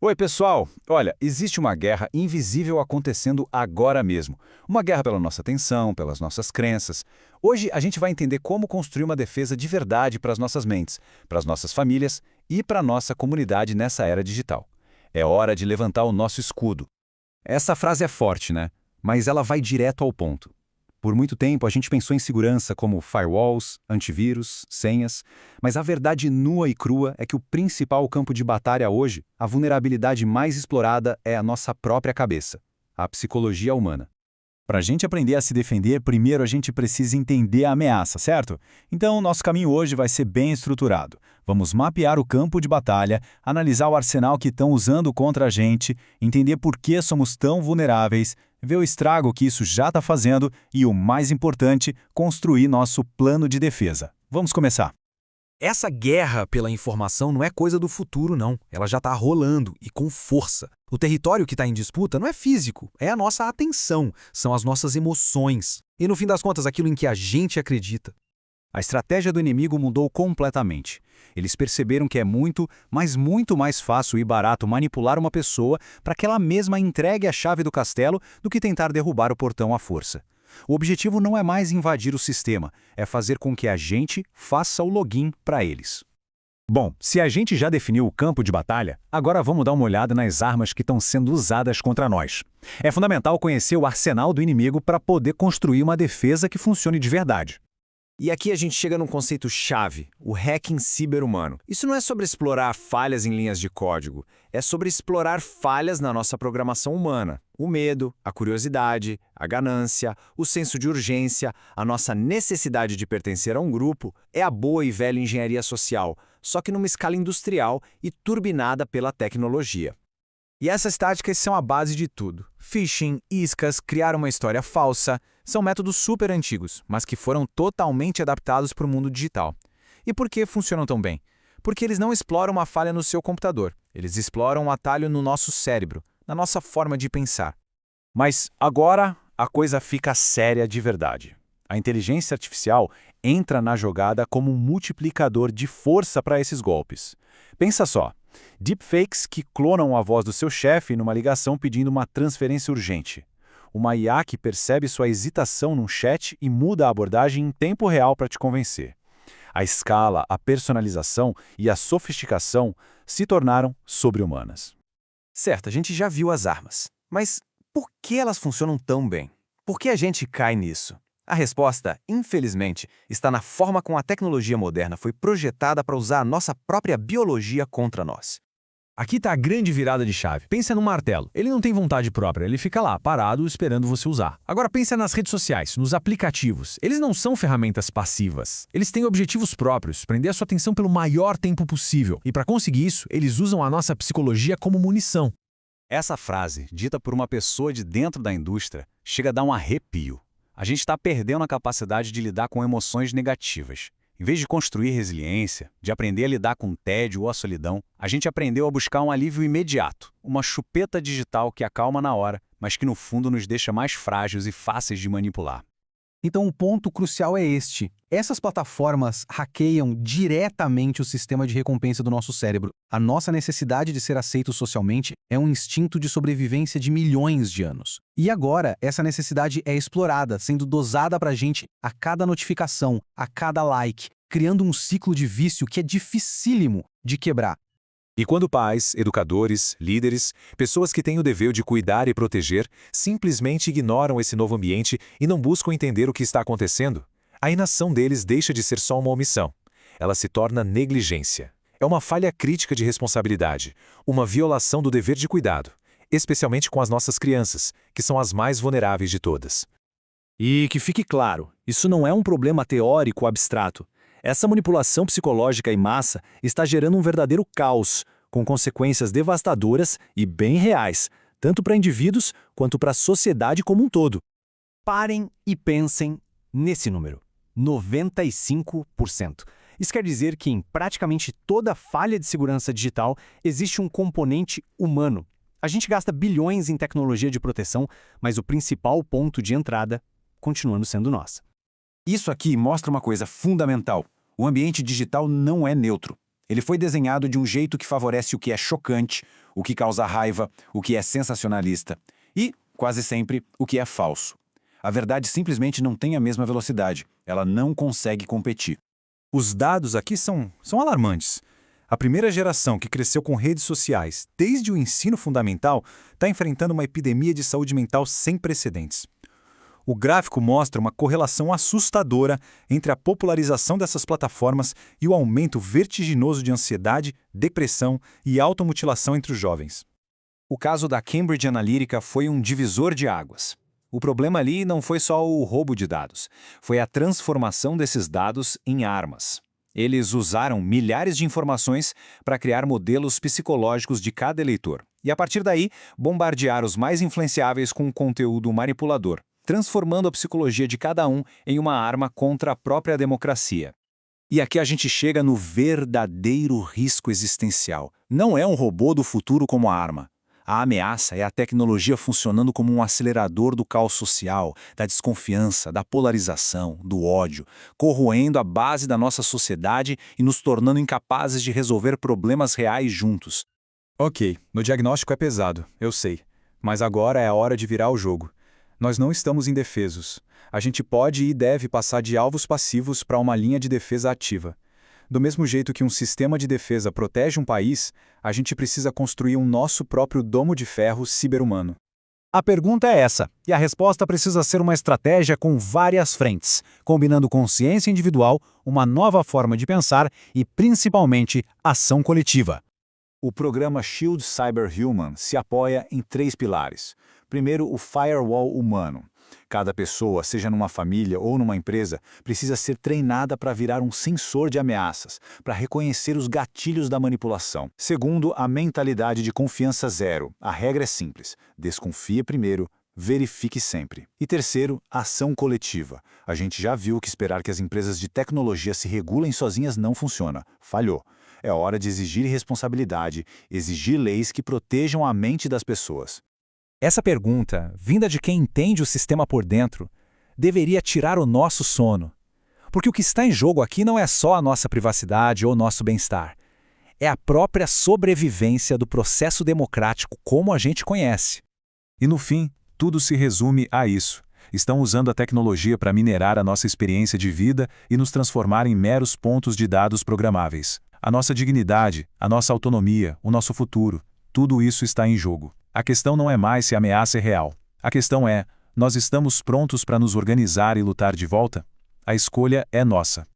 Oi, pessoal! Olha, existe uma guerra invisível acontecendo agora mesmo. Uma guerra pela nossa atenção, pelas nossas crenças. Hoje a gente vai entender como construir uma defesa de verdade para as nossas mentes, para as nossas famílias e para a nossa comunidade nessa era digital. É hora de levantar o nosso escudo. Essa frase é forte, né? Mas ela vai direto ao ponto. Por muito tempo a gente pensou em segurança como firewalls, antivírus, senhas, mas a verdade nua e crua é que o principal campo de batalha hoje, a vulnerabilidade mais explorada é a nossa própria cabeça, a psicologia humana. Para a gente aprender a se defender, primeiro a gente precisa entender a ameaça, certo? Então, nosso caminho hoje vai ser bem estruturado. Vamos mapear o campo de batalha, analisar o arsenal que estão usando contra a gente, entender por que somos tão vulneráveis, ver o estrago que isso já está fazendo e, o mais importante, construir nosso plano de defesa. Vamos começar. Essa guerra pela informação não é coisa do futuro, não. Ela já está rolando e com força. O território que está em disputa não é físico, é a nossa atenção, são as nossas emoções. E no fim das contas, aquilo em que a gente acredita. A estratégia do inimigo mudou completamente. Eles perceberam que é muito, mas muito mais fácil e barato manipular uma pessoa para que ela mesma entregue a chave do castelo do que tentar derrubar o portão à força. O objetivo não é mais invadir o sistema, é fazer com que a gente faça o login para eles. Bom, se a gente já definiu o campo de batalha, agora vamos dar uma olhada nas armas que estão sendo usadas contra nós. É fundamental conhecer o arsenal do inimigo para poder construir uma defesa que funcione de verdade. E aqui a gente chega num conceito-chave, o hacking ciber-humano. Isso não é sobre explorar falhas em linhas de código, é sobre explorar falhas na nossa programação humana. O medo, a curiosidade, a ganância, o senso de urgência, a nossa necessidade de pertencer a um grupo, é a boa e velha engenharia social, só que numa escala industrial e turbinada pela tecnologia. E essas táticas são a base de tudo. Phishing, iscas, criar uma história falsa, são métodos super antigos, mas que foram totalmente adaptados para o mundo digital. E por que funcionam tão bem? Porque eles não exploram uma falha no seu computador, eles exploram um atalho no nosso cérebro, na nossa forma de pensar. Mas agora a coisa fica séria de verdade. A inteligência artificial entra na jogada como um multiplicador de força para esses golpes. Pensa só. Deepfakes que clonam a voz do seu chefe numa ligação pedindo uma transferência urgente. Uma IA que percebe sua hesitação num chat e muda a abordagem em tempo real para te convencer. A escala, a personalização e a sofisticação se tornaram sobre-humanas. Certo, a gente já viu as armas. Mas por que elas funcionam tão bem? Por que a gente cai nisso? A resposta, infelizmente, está na forma como a tecnologia moderna foi projetada para usar a nossa própria biologia contra nós. Aqui está a grande virada de chave. Pensa num martelo. Ele não tem vontade própria, ele fica lá, parado, esperando você usar. Agora pensa nas redes sociais, nos aplicativos. Eles não são ferramentas passivas. Eles têm objetivos próprios, prender a sua atenção pelo maior tempo possível. E para conseguir isso, eles usam a nossa psicologia como munição. Essa frase, dita por uma pessoa de dentro da indústria, chega a dar um arrepio. A gente está perdendo a capacidade de lidar com emoções negativas. Em vez de construir resiliência, de aprender a lidar com o tédio ou a solidão, a gente aprendeu a buscar um alívio imediato, uma chupeta digital que acalma na hora, mas que no fundo nos deixa mais frágeis e fáceis de manipular. Então o ponto crucial é este. Essas plataformas hackeiam diretamente o sistema de recompensa do nosso cérebro. A nossa necessidade de ser aceito socialmente é um instinto de sobrevivência de milhões de anos. E agora, essa necessidade é explorada, sendo dosada pra gente a cada notificação, a cada like, criando um ciclo de vício que é dificílimo de quebrar. E quando pais, educadores, líderes, pessoas que têm o dever de cuidar e proteger, simplesmente ignoram esse novo ambiente e não buscam entender o que está acontecendo, a inação deles deixa de ser só uma omissão. Ela se torna negligência. É uma falha crítica de responsabilidade, uma violação do dever de cuidado, especialmente com as nossas crianças, que são as mais vulneráveis de todas. E que fique claro, isso não é um problema teórico abstrato. Essa manipulação psicológica em massa está gerando um verdadeiro caos, com consequências devastadoras e bem reais, tanto para indivíduos quanto para a sociedade como um todo. Parem e pensem nesse número: 95%. Isso quer dizer que em praticamente toda falha de segurança digital existe um componente humano. A gente gasta bilhões em tecnologia de proteção, mas o principal ponto de entrada continuando sendo nós. Isso aqui mostra uma coisa fundamental. O ambiente digital não é neutro. Ele foi desenhado de um jeito que favorece o que é chocante, o que causa raiva, o que é sensacionalista e, quase sempre, o que é falso. A verdade simplesmente não tem a mesma velocidade, ela não consegue competir. Os dados aqui são alarmantes. A primeira geração que cresceu com redes sociais desde o ensino fundamental está enfrentando uma epidemia de saúde mental sem precedentes. O gráfico mostra uma correlação assustadora entre a popularização dessas plataformas e o aumento vertiginoso de ansiedade, depressão e automutilação entre os jovens. O caso da Cambridge Analytica foi um divisor de águas. O problema ali não foi só o roubo de dados, foi a transformação desses dados em armas. Eles usaram milhares de informações para criar modelos psicológicos de cada eleitor e, a partir daí, bombardear os mais influenciáveis com conteúdo manipulador, transformando a psicologia de cada um em uma arma contra a própria democracia. E aqui a gente chega no verdadeiro risco existencial. Não é um robô do futuro como a arma. A ameaça é a tecnologia funcionando como um acelerador do caos social, da desconfiança, da polarização, do ódio, corroendo a base da nossa sociedade e nos tornando incapazes de resolver problemas reais juntos. Ok, no diagnóstico é pesado, eu sei. Mas agora é a hora de virar o jogo. Nós não estamos indefesos. A gente pode e deve passar de alvos passivos para uma linha de defesa ativa. Do mesmo jeito que um sistema de defesa protege um país, a gente precisa construir um nosso próprio domo de ferro ciberhumano. A pergunta é essa, e a resposta precisa ser uma estratégia com várias frentes, combinando consciência individual, uma nova forma de pensar e, principalmente, ação coletiva. O programa Shield Cyberhuman se apoia em 3 pilares. Primeiro, o firewall humano. Cada pessoa, seja numa família ou numa empresa, precisa ser treinada para virar um sensor de ameaças, para reconhecer os gatilhos da manipulação. Segundo, a mentalidade de confiança zero. A regra é simples: desconfie primeiro, verifique sempre. E terceiro, ação coletiva. A gente já viu que esperar que as empresas de tecnologia se regulem sozinhas não funciona. Falhou. É hora de exigir responsabilidade, exigir leis que protejam a mente das pessoas. Essa pergunta, vinda de quem entende o sistema por dentro, deveria tirar o nosso sono. Porque o que está em jogo aqui não é só a nossa privacidade ou nosso bem-estar. É a própria sobrevivência do processo democrático como a gente conhece. E no fim, tudo se resume a isso. Estão usando a tecnologia para minerar a nossa experiência de vida e nos transformar em meros pontos de dados programáveis. A nossa dignidade, a nossa autonomia, o nosso futuro, tudo isso está em jogo. A questão não é mais se a ameaça é real. A questão é, nós estamos prontos para nos organizar e lutar de volta? A escolha é nossa.